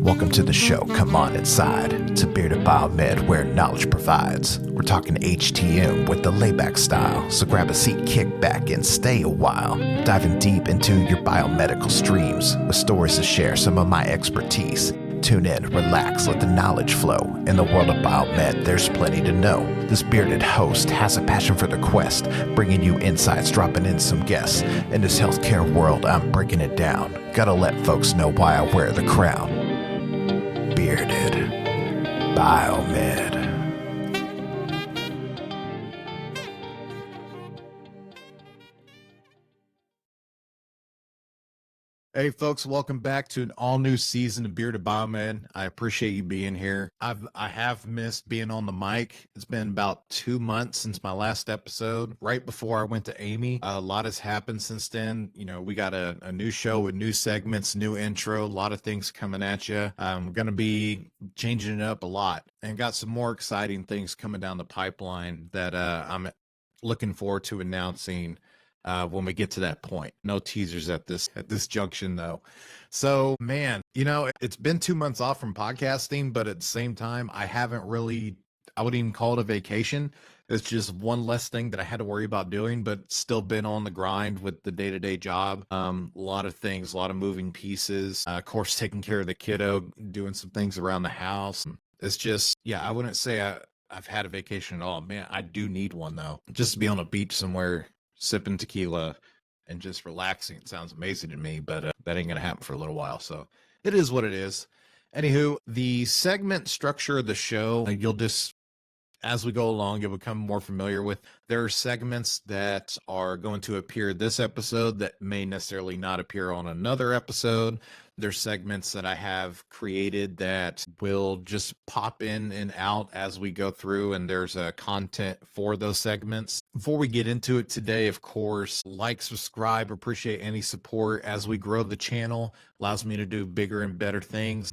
Welcome to the show. Come on inside. It's a Bearded Biomed where knowledge provides. We're talking HTM with the layback style. So grab a seat, kick back, and stay a while. Diving deep into your biomedical streams with stories to share some of my expertise. Tune in, relax, let the knowledge flow. In the world of biomed, there's plenty to know. This bearded host has a passion for the quest, bringing you insights, dropping in some guests. In this healthcare world, I'm breaking it down. Gotta let folks know why I wear the crown. Bearded Biomed. Hey folks, welcome back to an all-new season of Bearded Biomed. I appreciate you being here. I have missed being on the mic. It's been about 2 months since my last episode, right before I went to AAMI. A lot has happened since then. You know, we got a new show with new segments, new intro, a lot of things coming at you. I'm going to be changing it up a lot and got some more exciting things coming down the pipeline that I'm looking forward to announcing when we get to that point. No teasers at this junction though. So man, you know, it's been 2 months off from podcasting, but at the same time, I wouldn't even call it a vacation. It's just one less thing that I had to worry about doing, but still been on the grind with the day-to-day job. A lot of things, a lot of moving pieces, of course, taking care of the kiddo, doing some things around the house. It's just, yeah, I wouldn't say I've had a vacation at all. Man, I do need one though. Just to be on a beach somewhere, sipping tequila and just relaxing. It sounds amazing to me, but that ain't gonna happen for a little while, so it is what it is. Anywho, the segment structure of the show, you'll just, as we go along, you'll become more familiar with. There are segments that are going to appear this episode that may necessarily not appear on another episode. There's segments that I have created that will just pop in and out as we go through, and there's content for those segments. Before we get into it today, of course, like, subscribe, appreciate any support as we grow the channel. Allows me to do bigger and better things.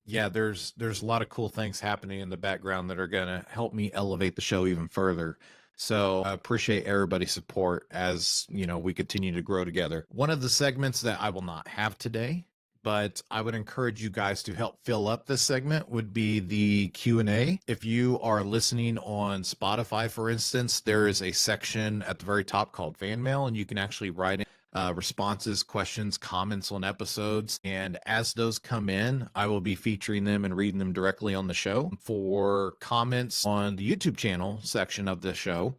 Yeah, there's a lot of cool things happening in the background that are going to help me elevate the show even further. So I appreciate everybody's support as, you know, we continue to grow together. One of the segments that I will not have today, but I would encourage you guys to help fill up this segment, would be the Q&A. If you are listening on Spotify, for instance, there is a section at the very top called Fan Mail, and you can actually write in responses, questions, comments on episodes. And as those come in, I will be featuring them and reading them directly on the show. For comments on the YouTube channel section of the show,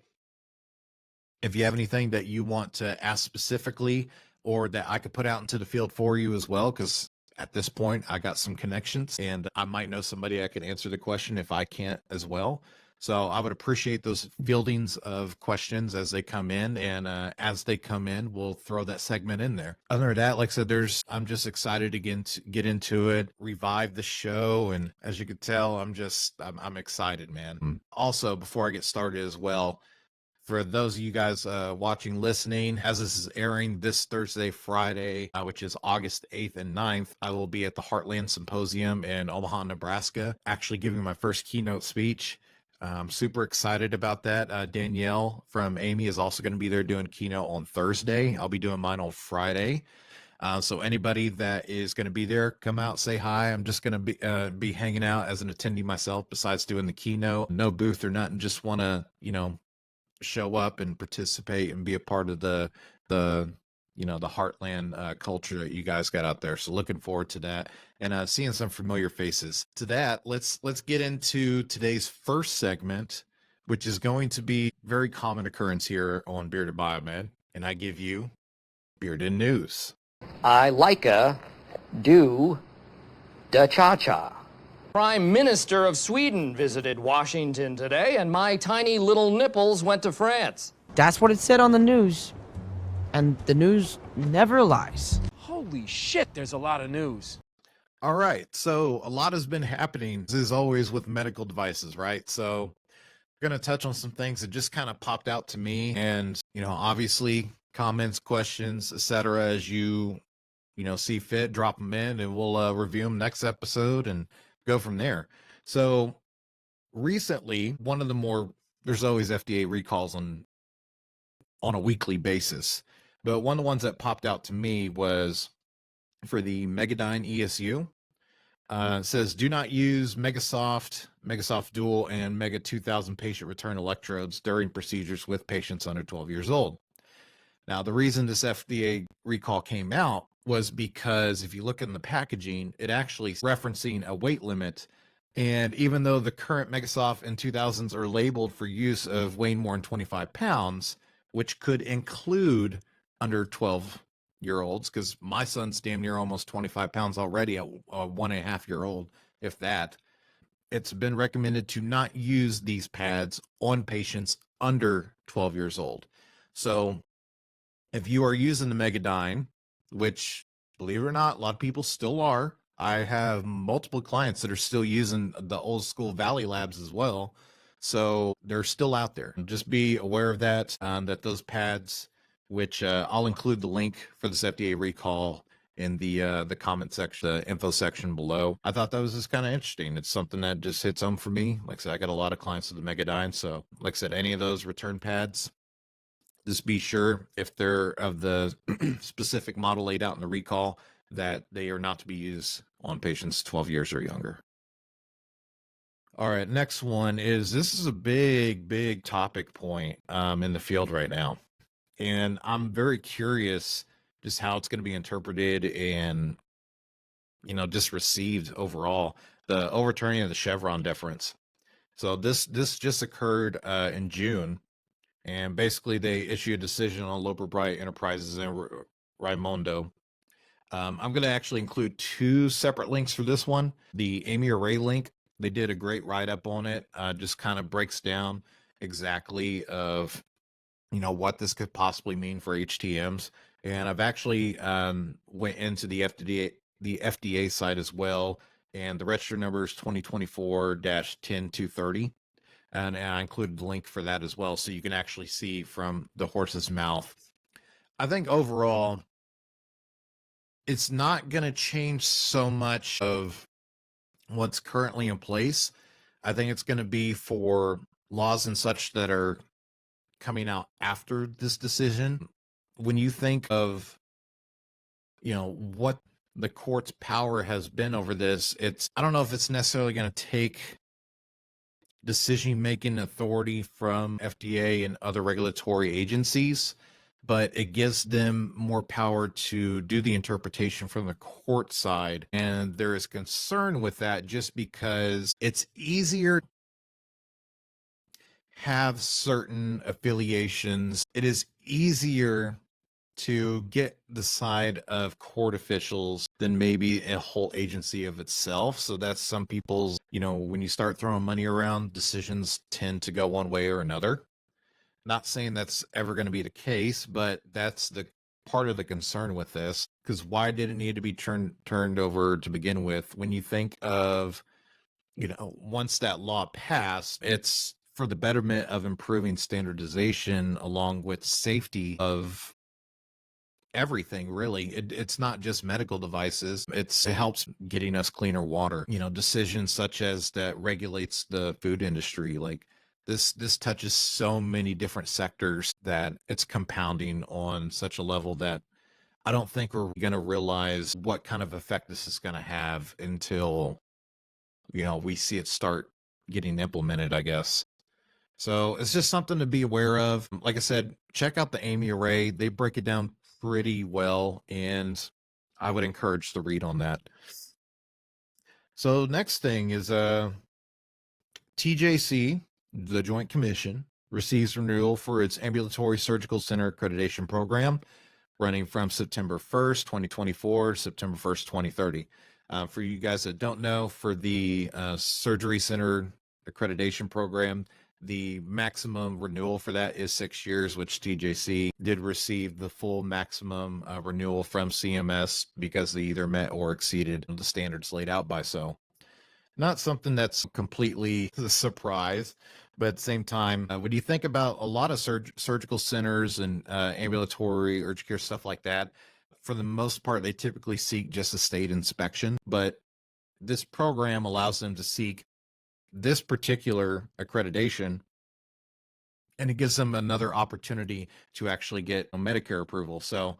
if you have anything that you want to ask specifically or that I could put out into the field for you as well, because at this point I got some connections and I might know somebody I could answer the question if I can't as well. So I would appreciate those fieldings of questions as they come in, and as they come in, we'll throw that segment in there. Other than that, like I said, I'm just excited to get into it, revive the show, and as you can tell, I'm excited, man. Also, before I get started as well, for those of you guys watching, listening, as this is airing this Thursday, Friday, which is August 8th and 9th, I will be at the Heartland Symposium in Omaha, Nebraska, actually giving my first keynote speech. I'm super excited about that. Danielle from AAMI is also going to be there doing keynote on Thursday. I'll be doing mine on Friday. So anybody that is going to be there, come out, say hi. I'm just going to be hanging out as an attendee myself, besides doing the keynote. No booth or nothing. Just want to, you know, show up and participate and be a part of the you know, the Heartland culture that you guys got out there. So looking forward to that and seeing some familiar faces. To that, let's get into today's first segment, which is going to be very common occurrence here on Bearded Biomed, and I give you Bearded News. I like do da cha-cha. Prime Minister of Sweden visited Washington today, and my tiny little nipples went to France. That's what it said on the news. And the news never lies. Holy shit, there's a lot of news. All right, so a lot has been happening, as always, with medical devices, right? So I'm going to touch on some things that just kind of popped out to me, and, you know, obviously comments, questions, etc. as you know, see fit, drop them in, and we'll review them next episode and go from there. So recently, there's always FDA recalls on a weekly basis. But one of the ones that popped out to me was for the Megadyne ESU. It says, do not use Megasoft Dual, and Mega 2000 patient return electrodes during procedures with patients under 12 years old. Now, the reason this FDA recall came out was because if you look in the packaging, it actually referencing a weight limit. And even though the current Megasoft and 2000s are labeled for use of weighing more than 25 pounds, which could include under 12-year-olds, because my son's damn near almost 25 pounds already at a 1.5-year-old, if that, it's been recommended to not use these pads on patients under 12 years old. So if you are using the Megadyne, which, believe it or not, a lot of people still are. I have multiple clients that are still using the old school Valley Labs as well. So they're still out there. Just be aware of that, that those pads, which I'll include the link for this FDA recall in the comment section, the info section below. I thought that was just kind of interesting. It's something that just hits home for me. Like I said, I got a lot of clients with the Megadyne. So like I said, any of those return pads, just be sure if they're of the specific model laid out in the recall that they are not to be used on patients 12 years or younger. All right, next one is, this is a big topic point in the field right now. And I'm very curious just how it's going to be interpreted and, just received overall. The overturning of the Chevron deference. So this just occurred in June. And basically, they issue a decision on Loper Bright Enterprises and Raimondo. I'm going to actually include two separate links for this one. The AAMI Array link, they did a great write-up on it. Just kind of breaks down exactly of, what this could possibly mean for HTMs. And I've actually went into the FDA site as well. And the register number is 2024-10230. And I included the link for that as well, so you can actually see from the horse's mouth. I think overall, it's not going to change so much of what's currently in place. I think it's going to be for laws and such that are coming out after this decision. When you think of, what the court's power has been over this, I don't know if it's necessarily going to take decision-making authority from FDA and other regulatory agencies, but it gives them more power to do the interpretation from the court side. And there is concern with that just because it's easier to have certain affiliations. It is easier to get the side of court officials than maybe a whole agency of itself. So that's some people's, when you start throwing money around, decisions tend to go one way or another. Not saying that's ever going to be the case, but that's the part of the concern with this. Because why did it need to be turned over to begin with? When you think of, once that law passed, it's for the betterment of improving standardization along with safety of everything, really. It's not just medical devices. It helps getting us cleaner water. Decisions such as that regulates the food industry. Like this touches so many different sectors that it's compounding on such a level that I don't think we're going to realize what kind of effect this is going to have until, we see it start getting implemented, I guess. So it's just something to be aware of. Like I said, check out the AAMI Array. They break it down pretty well, and I would encourage the read on that. So next thing is TJC, the Joint Commission, receives renewal for its Ambulatory Surgical Center Accreditation Program, running from September 1st, 2024, September 1st, 2030. For you guys that don't know, for the Surgery Center Accreditation Program, the maximum renewal for that is 6 years, which TJC did receive the full maximum renewal from CMS because they either met or exceeded the standards laid out by so. Not something that's completely a surprise, but at the same time, when you think about a lot of surgical centers and ambulatory urgent care stuff like that, for the most part, they typically seek just a state inspection, but this program allows them to seek this particular accreditation, and it gives them another opportunity to actually get Medicare approval. So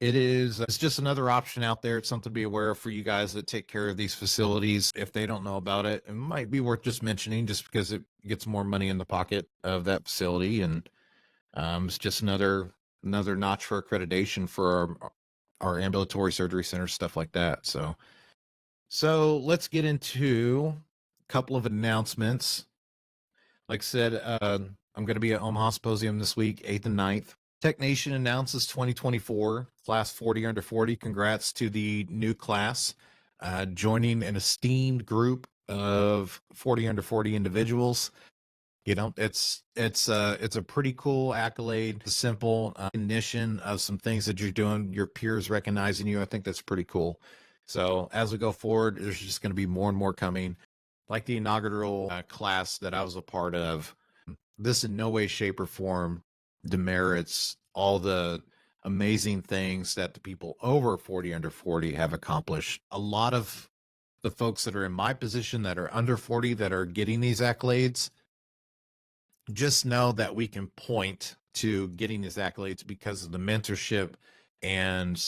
It's just another option out there. It's something to be aware of for you guys that take care of these facilities. If they don't know about it, it might be worth just mentioning just because it gets more money in the pocket of that facility. And it's just another notch for accreditation for our ambulatory surgery centers, stuff like that. So let's get into a couple of announcements. Like I said, I'm going to be at Omaha Symposium this week, 8th and 9th. TechNation announces 2024 class 40 under 40. Congrats to the new class joining an esteemed group of 40 under 40 individuals. You know, it's a pretty cool accolade, a simple recognition of some things that you're doing, your peers recognizing you. I think that's pretty cool. So as we go forward, there's just going to be more and more coming. Like the inaugural class that I was a part of, this in no way, shape, or form demerits all the amazing things that the people over 40 under 40 have accomplished. A lot of the folks that are in my position that are under 40 that are getting these accolades, just know that we can point to getting these accolades because of the mentorship and,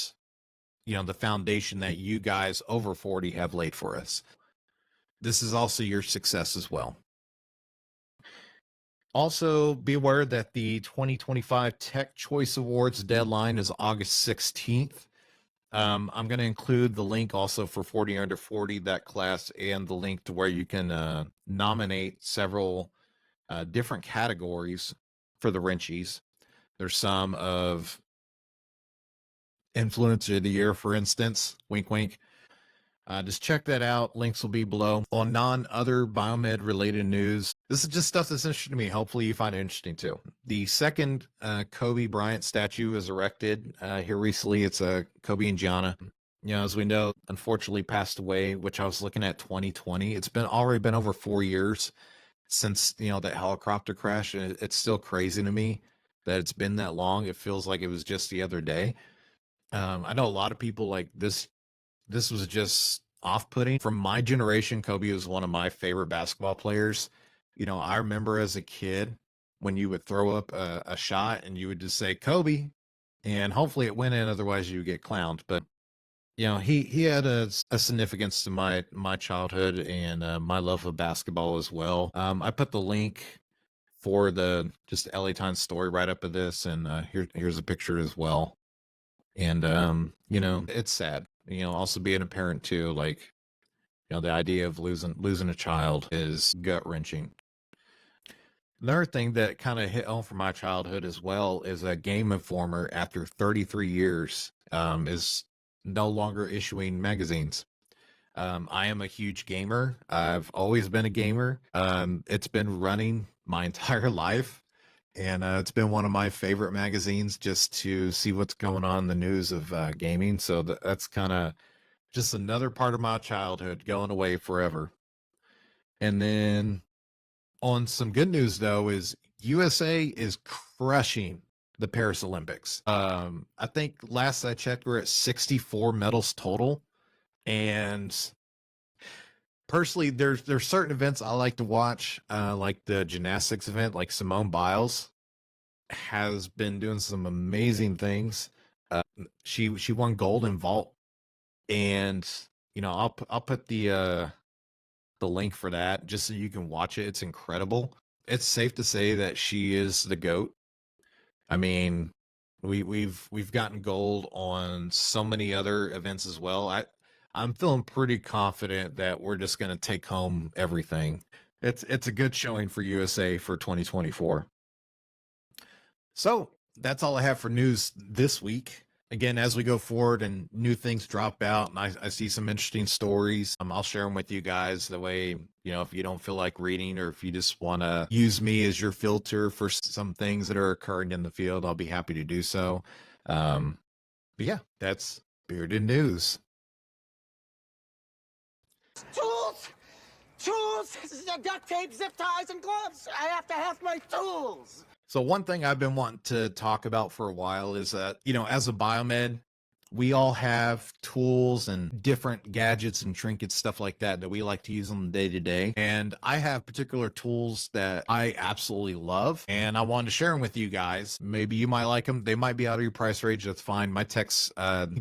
you know, the foundation that you guys over 40 have laid for us. This is also your success as well. Also, be aware that the 2025 Tech Choice Awards deadline is August 16th. I'm going to include the link also for 40 under 40, that class, and the link to where you can nominate several different categories for the Wrenchies. There's some of Influencer of the Year, for instance, wink, wink. Just check that out. Links will be below. On other biomed related news, this is just stuff that's interesting to me. Hopefully you find it interesting too. The second Kobe Bryant statue is erected here recently. It's a Kobe and Gianna. You know, as we know, unfortunately passed away, which I was looking at 2020. It's already been over 4 years since, you know, that helicopter crash. And it's still crazy to me that it's been that long. It feels like it was just the other day. I know a lot of people like this was just off-putting. From my generation, Kobe was one of my favorite basketball players. You know, I remember as a kid when you would throw up a shot and you would just say Kobe, and hopefully it went in, otherwise you would get clowned. But you know, he had a significance to my childhood and my love of basketball as well. I put the link for the just LA Times story right up of this, and here's a picture as well. And you know, it's sad. You know, also being a parent too, like, you know, the idea of losing a child is gut-wrenching. Another thing that kind of hit home for my childhood as well is a Game Informer, after 33 years, is no longer issuing magazines. I am a huge gamer. I've always been a gamer. It's been running my entire life. And it's been one of my favorite magazines just to see what's going on in the news of gaming. So that's kind of just another part of my childhood going away forever. And then on some good news, though, is USA is crushing the Paris Olympics. I think last I checked, we're at 64 medals total. And personally, there's certain events I like to watch, like the gymnastics event, like Simone Biles has been doing some amazing things. She won gold in vault, and you know, I'll put the link for that just so you can watch it. It's incredible. It's safe to say that she is the GOAT. I mean, we've gotten gold on so many other events as well. I'm feeling pretty confident that we're just going to take home everything. It's a good showing for USA for 2024. So that's all I have for news this week. Again, as we go forward and new things drop out and I see some interesting stories, I'll share them with you guys. The way, you know, if you don't feel like reading or if you just want to use me as your filter for some things that are occurring in the field, I'll be happy to do so. But yeah, that's Bearded News. Tools, duct tape, zip ties, and gloves. I have to have my tools. So one thing I've been wanting to talk about for a while is that, you know, as a biomed, we all have tools and different gadgets and trinkets, stuff like that we like to use on the day to day. And I have particular tools that I absolutely love, and I wanted to share them with you guys. Maybe you might like them. They might be out of your price range. That's fine. My techs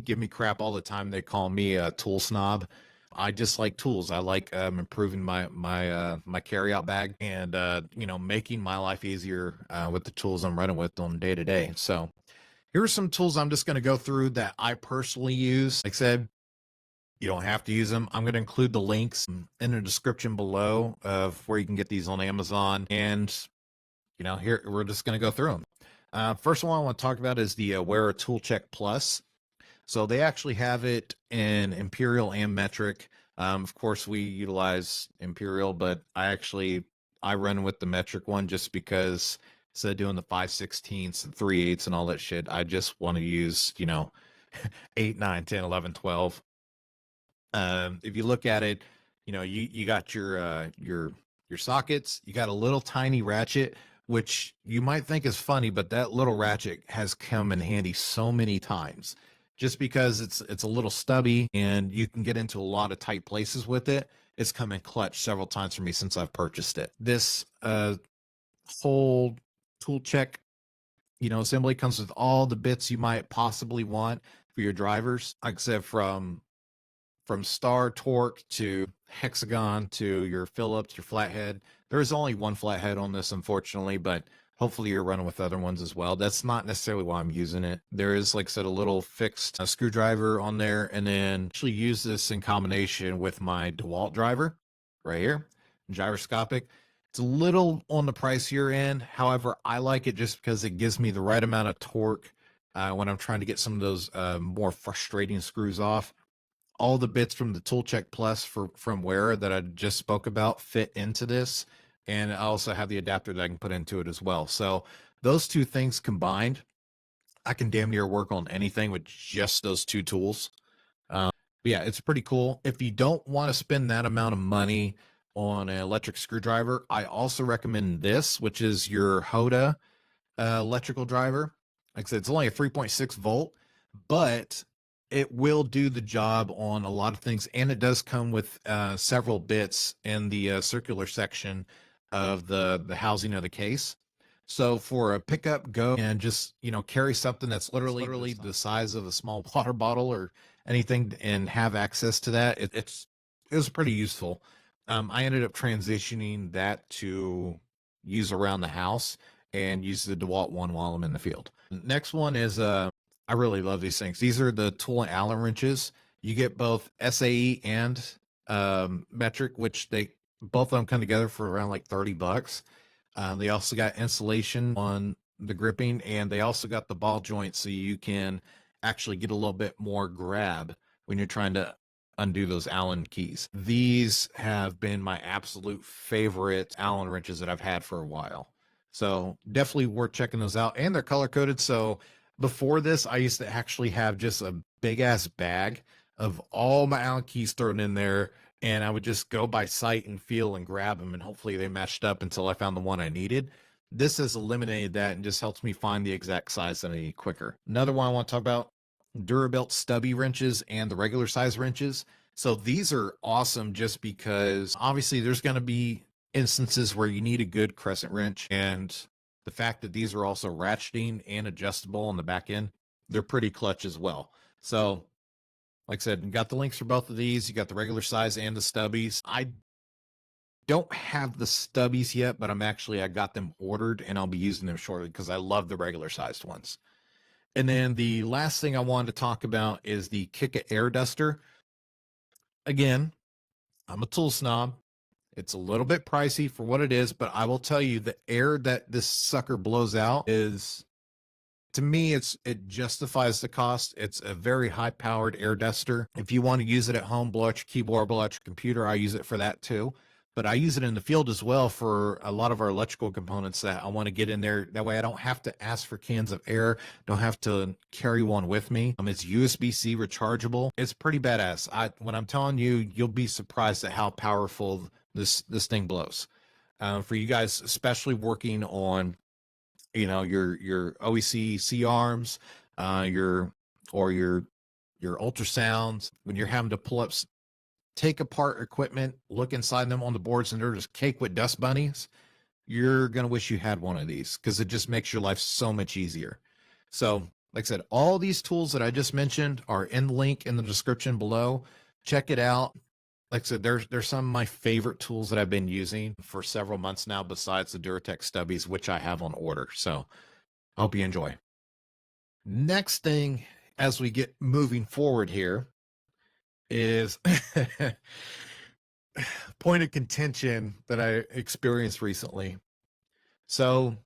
give me crap all the time. They call me a tool snob. I just like tools. I like improving my carry-out bag and making my life easier with the tools I'm running with on day to day. So here are some tools I'm just going to go through that I personally use. Like I said, you don't have to use them. I'm going to include the links in the description below of where you can get these on Amazon. And here we're just going to go through them. First one I want to talk about is the Wear Tool Check Plus. So they actually have it in Imperial and metric. Of course, we utilize Imperial, but I run with the metric one just because instead of doing the 5/16 and 3/8 and all that shit, I just want to use, 8, 9, 10, 11, 12. If you look at it, you got your sockets, you got a little tiny ratchet, which you might think is funny, but that little ratchet has come in handy so many times. Just because it's a little stubby and you can get into a lot of tight places with it. It's come in clutch several times for me since I've purchased it. This whole tool check, assembly comes with all the bits you might possibly want for your drivers. Like I said, from star torque to hexagon to your Phillips, your flathead. There is only one flathead on this, unfortunately, but hopefully you're running with other ones as well. That's not necessarily why I'm using it. There is, like I said, a little fixed screwdriver on there, and then actually use this in combination with my DeWalt driver right here, gyroscopic. It's a little on the pricier end. However, I like it just because it gives me the right amount of torque when I'm trying to get some of those more frustrating screws off. All the bits from the Tool Check Plus from Wear that I just spoke about fit into this. And I also have the adapter that I can put into it as well. So those two things combined, I can damn near work on anything with just those two tools. Yeah, it's pretty cool. If you don't want to spend that amount of money on an electric screwdriver, I also recommend this, which is your Hoda electrical driver. Like I said, it's only a 3.6 volt, but it will do the job on a lot of things. And it does come with several bits in the circular section of the housing of the case. So for a pickup, go and just, carry something that's literally the size of a small water bottle or anything and have access to that. It was pretty useful. I ended up transitioning that to use around the house and use the DeWalt one while I'm in the field. Next one is, I really love these things. These are the tool and Allen wrenches. You get both SAE and metric, which both of them come together for around like $30. They also got insulation on the gripping, and they also got the ball joint so you can actually get a little bit more grab when you're trying to undo those Allen keys. These have been my absolute favorite Allen wrenches that I've had for a while. So definitely worth checking those out. And they're color coded. So before this, I used to actually have just a big ass bag of all my Allen keys thrown in there. And I would just go by sight and feel and grab them. And hopefully they matched up until I found the one I needed. This has eliminated that and just helps me find the exact size that I need quicker. Another one I want to talk about, Durabelt stubby wrenches and the regular size wrenches. So these are awesome just because obviously there's going to be instances where you need a good crescent wrench, and the fact that these are also ratcheting and adjustable on the back end, they're pretty clutch as well. So like I said, you got the links for both of these. You got the regular size and the stubbies. I don't have the stubbies yet, but I got them ordered and I'll be using them shortly because I love the regular sized ones. And then the last thing I wanted to talk about is the Kika Air Duster. Again, I'm a tool snob. It's a little bit pricey for what it is, but I will tell you the air that this sucker blows out is, to me, it justifies the cost. It's a very high powered air duster. If you want to use it at home, blow out your keyboard, blow out your computer, I use it for that too. But I use it in the field as well for a lot of our electrical components that I want to get in there. That way I don't have to ask for cans of air, don't have to carry one with me. It's USB-C rechargeable. It's pretty badass. When I'm telling you, you'll be surprised at how powerful this thing blows. For you guys, especially working on, your OEC C-arms, your your ultrasounds, when you're having to pull up, take apart equipment, look inside them on the boards, and they're just caked with dust bunnies, you're going to wish you had one of these because it just makes your life so much easier. So, like I said, all these tools that I just mentioned are in the link in the description below. Check it out. Like I said, there's some of my favorite tools that I've been using for several months now, besides the Duratec stubbies, which I have on order. So I hope you enjoy. Next thing, as we get moving forward here, is point of contention that I experienced recently. So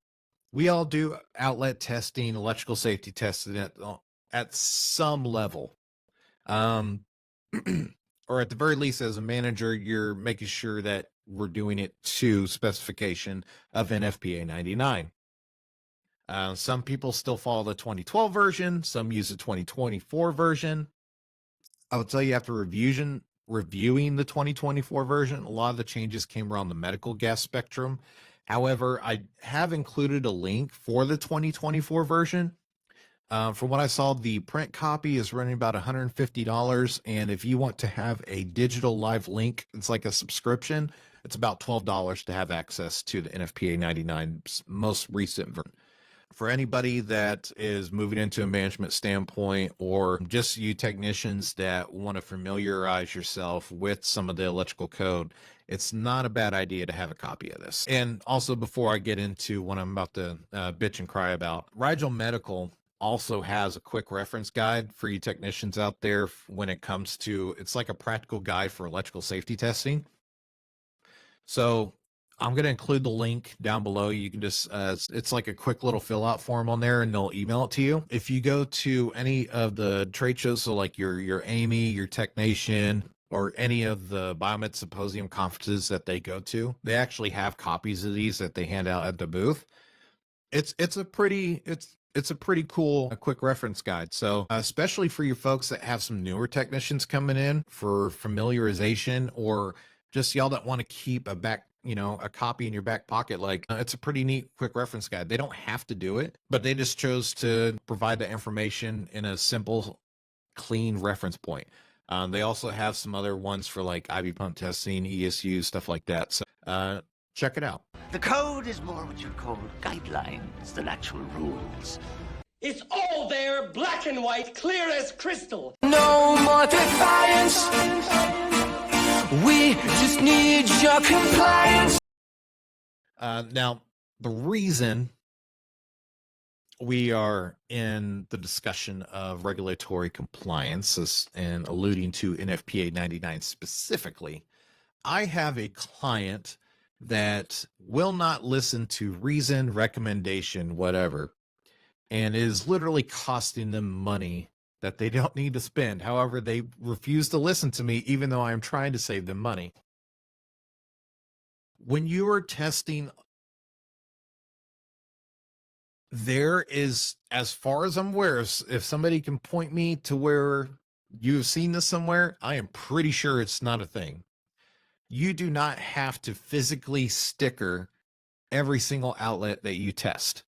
we all do outlet testing, electrical safety testing at some level. Or at the very least, as a manager, you're making sure that we're doing it to specification of NFPA 99. Some people still follow the 2012 version. Some use the 2024 version. I will tell you, after reviewing the 2024 version, a lot of the changes came around the medical gas spectrum. However, I have included a link for the 2024 version. From what I saw, the print copy is running about $150. And if you want to have a digital live link, it's like a subscription. It's about $12 to have access to the NFPA 99's most recent version. For anybody that is moving into a management standpoint, or just you technicians that want to familiarize yourself with some of the electrical code, it's not a bad idea to have a copy of this. And also, before I get into what I'm about to bitch and cry about, Rigel Medical also has a quick reference guide for you technicians out there when it comes to, it's like a practical guide for electrical safety testing. So I'm going to include the link down below. You can just, it's like a quick little fill out form on there, and they'll email it to you. If you go to any of the trade shows, so like your AAMI, your TechNation, or any of the Biomed Symposium conferences that they go to, they actually have copies of these that they hand out at the booth. It's a pretty cool quick reference guide. So especially for your folks that have some newer technicians coming in for familiarization, or just y'all that want to keep a copy in your back pocket, it's a pretty neat quick reference guide. They don't have to do it, but they just chose to provide the information in a simple, clean reference point. They also have some other ones for like IV pump testing, ESU, stuff like that. So check it out. The code is more what you'd call guidelines than actual rules. It's all there, black and white, clear as crystal. No more defiance. We just need your compliance. Now, the reason we are in the discussion of regulatory compliance and alluding to NFPA 99 specifically, I have a client that will not listen to reason, recommendation, whatever, and is literally costing them money that they don't need to spend. However, they refuse to listen to me, even though I'm trying to save them money. When you are testing, there is, as far as I'm aware, if somebody can point me to where you've seen this somewhere, I am pretty sure it's not a thing. You do not have to physically sticker every single outlet that you test.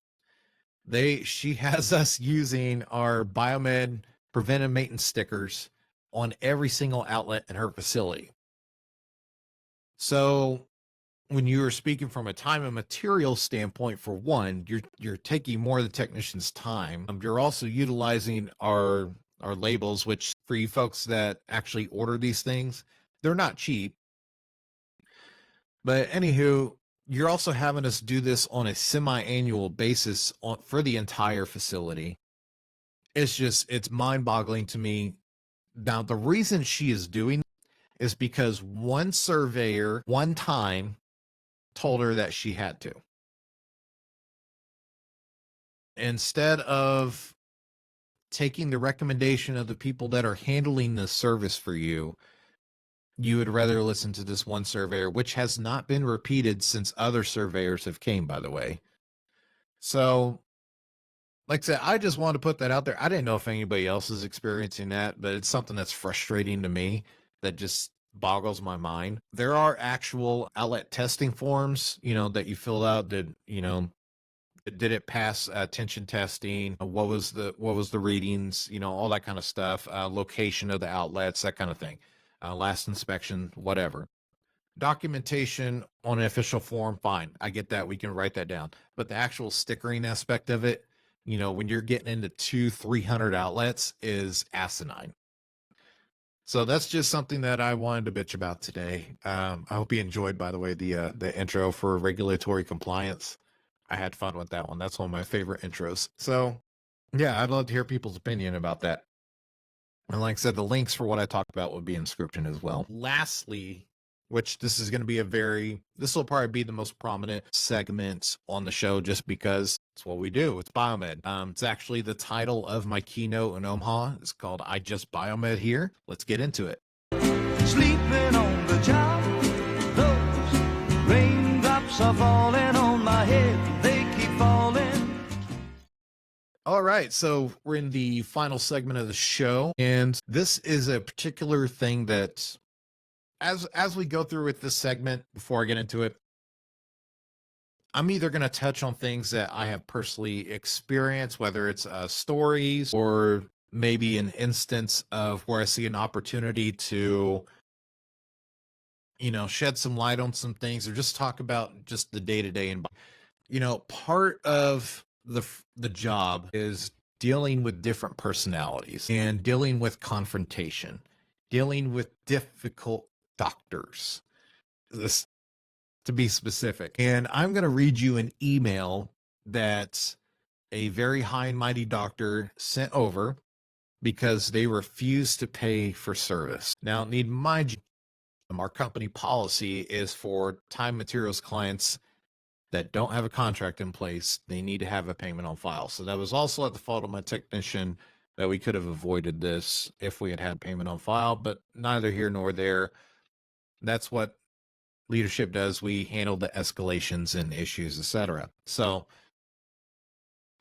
She has us using our Biomed preventive maintenance stickers on every single outlet in her facility. So when you are speaking from a time and material standpoint, for one, you're taking more of the technician's time. You're also utilizing our labels, which for you folks that actually order these things, they're not cheap. But anywho, you're also having us do this on a semi-annual basis for the entire facility. It's mind-boggling to me. Now, the reason she is doing is because one surveyor one time told her that she had to. Instead of taking the recommendation of the people that are handling the service for you, you would rather listen to this one surveyor, which has not been repeated since other surveyors have came, by the way. So, like I said, I just wanted to put that out there. I didn't know if anybody else is experiencing that, but it's something that's frustrating to me that just boggles my mind. There are actual outlet testing forms, that you fill out that, Did it pass tension testing? What was the readings? All that kind of stuff. Location of the outlets, that kind of thing. Last inspection, whatever. Documentation on an official form, fine. I get that. We can write that down. But the actual stickering aspect of it, when you're getting into 200-300 outlets, is asinine. So that's just something that I wanted to bitch about today. I hope you enjoyed, by the way, the intro for regulatory compliance. I had fun with that one. That's one of my favorite intros. So yeah, I'd love to hear people's opinion about that. And like I said, the links for what I talked about would be in description as well. Lastly, which this is going to be this will probably be the most prominent segment on the show just because it's what we do. It's Biomed. It's actually the title of my keynote in Omaha. It's called I Just Biomed Here. Let's get into it. Sleeping on the job, those raindrops are falling on my head, they keep falling. All right, so we're in the final segment of the show, and this is a particular thing that as we go through with this segment, before I get into it, I'm either going to touch on things that I have personally experienced, whether it's stories or maybe an instance of where I see an opportunity to, shed some light on some things or just talk about just the day-to-day. And, part of the job is dealing with different personalities and dealing with confrontation, dealing with difficult doctors, this to be specific. And I'm going to read you an email that a very high and mighty doctor sent over because they refused to pay for service. Now, need mind you, our company policy is for time materials clients that don't have a contract in place, they need to have a payment on file. So that was also at the fault of my technician that we could have avoided this if we had had payment on file, but neither here nor there. That's what leadership does. We handle the escalations and issues, etc. So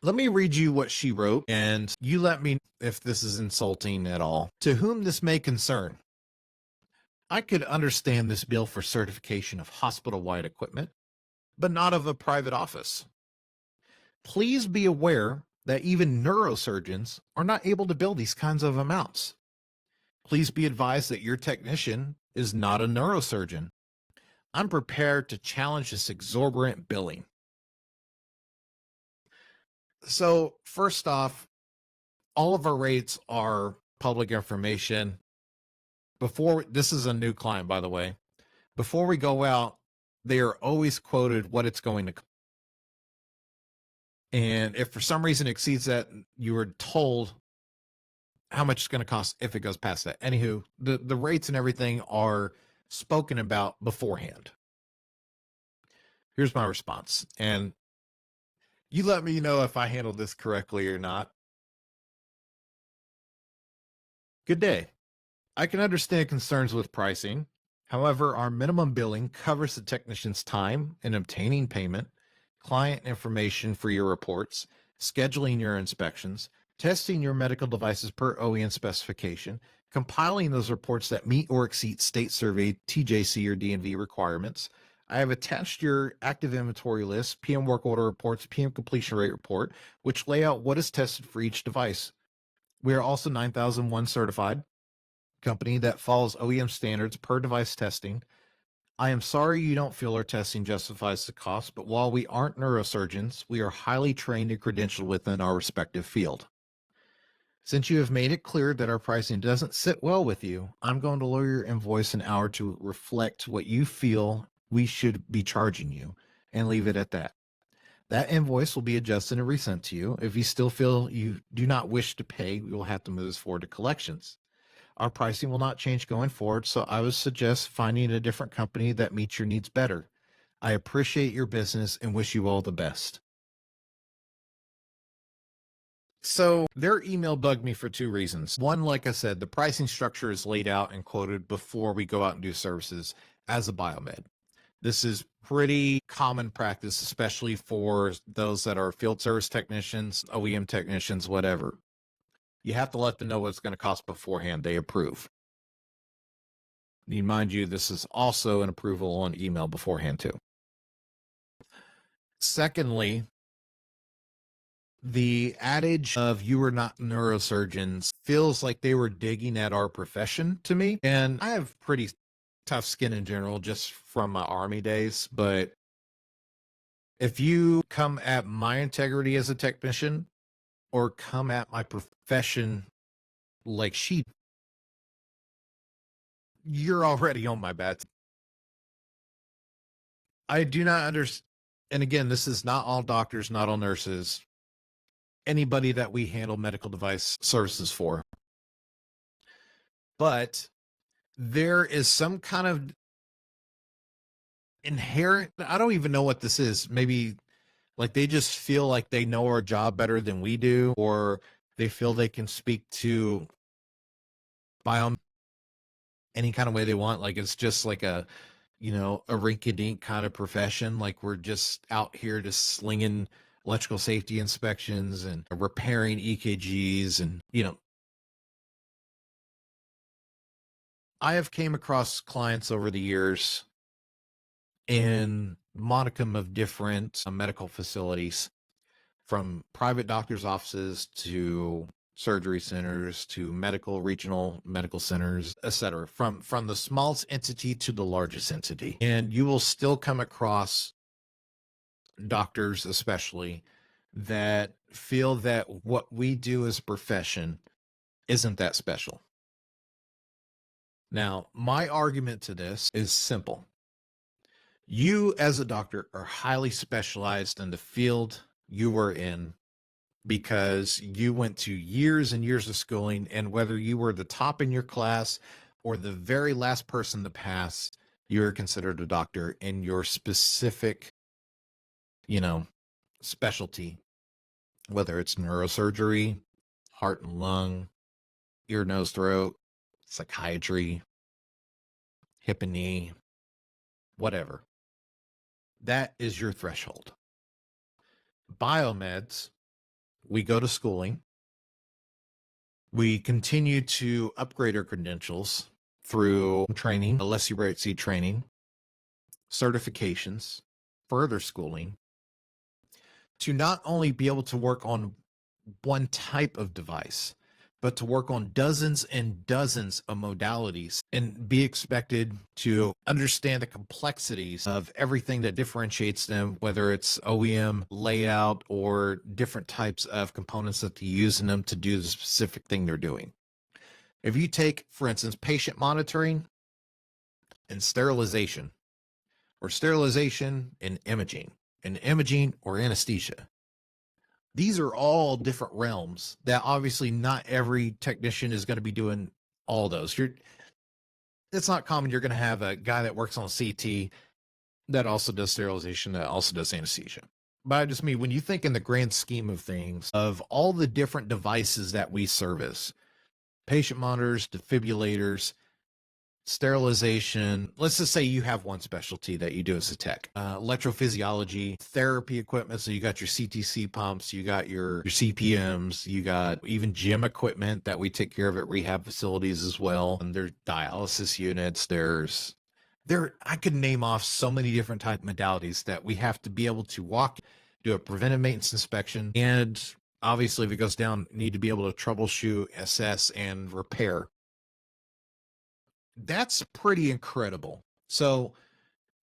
let me read you what she wrote, and you let me know if this is insulting at all. To whom this may concern, I could understand this bill for certification of hospital-wide equipment, but not of a private office. Please be aware that even neurosurgeons are not able to bill these kinds of amounts. Please be advised that your technician is not a neurosurgeon. I'm prepared to challenge this exorbitant billing. So first off, all of our rates are public information. This is a new client, by the way. Before we go out, they are always quoted what it's going to cost. And if for some reason it exceeds that, you are told how much it's going to cost if it goes past that. Anywho, the rates and everything are spoken about beforehand. Here's my response. And you let me know if I handled this correctly or not. Good day. I can understand concerns with pricing. However, our minimum billing covers the technician's time in obtaining payment, client information for your reports, scheduling your inspections, testing your medical devices per OEM specification, compiling those reports that meet or exceed state survey, TJC, or DNV requirements. I have attached your active inventory list, PM work order reports, PM completion rate report, which lay out what is tested for each device. We are also 9001 certified company that follows OEM standards per device testing. I am sorry you don't feel our testing justifies the cost, but while we aren't neurosurgeons, we are highly trained and credentialed within our respective field. Since you have made it clear that our pricing doesn't sit well with you, I'm going to lower your invoice an hour to reflect what you feel we should be charging you and leave it at that. That invoice will be adjusted and resent to you. If you still feel you do not wish to pay, we will have to move this forward to collections. Our pricing will not change going forward, so I would suggest finding a different company that meets your needs better. I appreciate your business and wish you all the best. So their email bugged me for two reasons. One, like I said, the pricing structure is laid out and quoted before we go out and do services as a biomed. This is pretty common practice, especially for those that are field service technicians, OEM technicians, whatever. You have to let them know what it's going to cost beforehand. They approve. Mind you, this is also an approval on email beforehand too. Secondly, The adage of "you are not neurosurgeons" feels like they were digging at our profession to me. And I have pretty tough skin in general, just from my Army days. But if you come at my integrity as a technician or come at my profession like you're already on my bad. I do not understand. And again, this is not all doctors, not all nurses, anybody that we handle medical device services for. But there is some kind of inherent, I don't even know what this is. Maybe like they just feel like they know our job better than we do, or they feel they can speak to biome any kind of way they want. Like it's just like a, you know, a rinky-dink kind of profession. Like we're just out here just slinging electrical safety inspections and repairing EKGs. And, you know, I have came across clients over the years in modicum of different medical facilities, from private doctors' offices to surgery centers to regional medical centers, etc. From the smallest entity to the largest entity. And you will still come across doctors, especially, that feel that what we do as a profession isn't that special. Now, my argument to this is simple. You, as a doctor, are highly specialized in the field you were in because you went to years and years of schooling, and whether you were the top in your class or the very last person to pass, you're considered a doctor in your specific, you know, specialty, whether it's neurosurgery, heart and lung, ear, nose, throat, psychiatry, hip and knee, whatever. That is your threshold. Biomeds, we go to schooling. We continue to upgrade our credentials through training, LSC training, certifications, further schooling, to not only be able to work on one type of device, but to work on dozens and dozens of modalities and be expected to understand the complexities of everything that differentiates them, whether it's OEM layout or different types of components that they use in them to do the specific thing they're doing. If you take, for instance, patient monitoring and sterilization, or sterilization and imaging or anesthesia, these are all different realms that obviously not every technician is going to be doing all those. It's not common. You're going to have a guy that works on CT that also does sterilization, that also does anesthesia. But I just mean, when you think in the grand scheme of things, of all the different devices that we service, patient monitors, defibrillators, sterilization, let's just say you have one specialty that you do as a tech, electrophysiology, therapy equipment. So you got your CTC pumps, you got your CPMs, you got even gym equipment that we take care of at rehab facilities as well. And there's dialysis units. I could name off so many different type modalities that we have to be able to do a preventive maintenance inspection. And obviously, if it goes down, need to be able to troubleshoot, assess, and repair. That's pretty incredible. So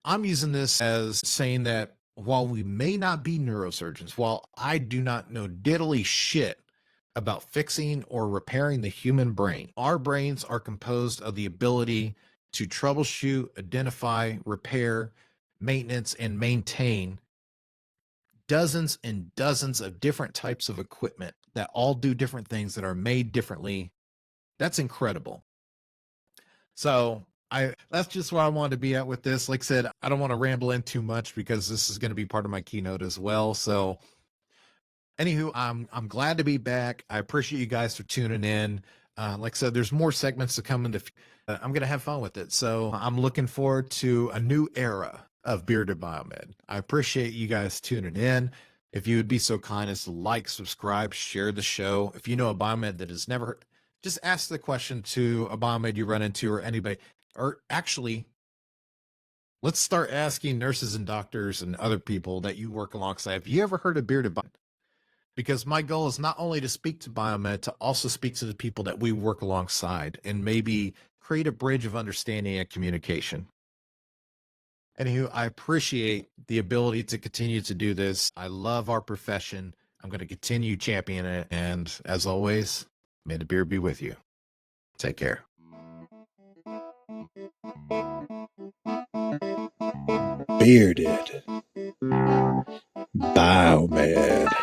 I'm using this as saying that while we may not be neurosurgeons, while I do not know diddly shit about fixing or repairing the human brain, our brains are composed of the ability to troubleshoot, identify, repair, maintenance, and maintain dozens and dozens of different types of equipment that all do different things, that are made differently. That's incredible. So that's just where I wanted to be at with this. Like I said, I don't want to ramble in too much because this is going to be part of my keynote as well. So anywho, I'm glad to be back. I appreciate you guys for tuning in. Like I said, there's more segments to come into. I'm going to have fun with it. So I'm looking forward to a new era of Bearded Biomed. I appreciate you guys tuning in. If you would be so kind as to like, subscribe, share the show. If you know a biomed that has never heard, just ask the question to a biomed you run into, or anybody. Or actually, let's start asking nurses and doctors and other people that you work alongside, have you ever heard of Bearded Biomed? because my goal is not only to speak to Biomed, to also speak to the people that we work alongside and maybe create a bridge of understanding and communication. Anywho, I appreciate the ability to continue to do this. I love our profession. I'm going to continue championing it. And as always, may the beer be with you. Take care. Bearded Biomed.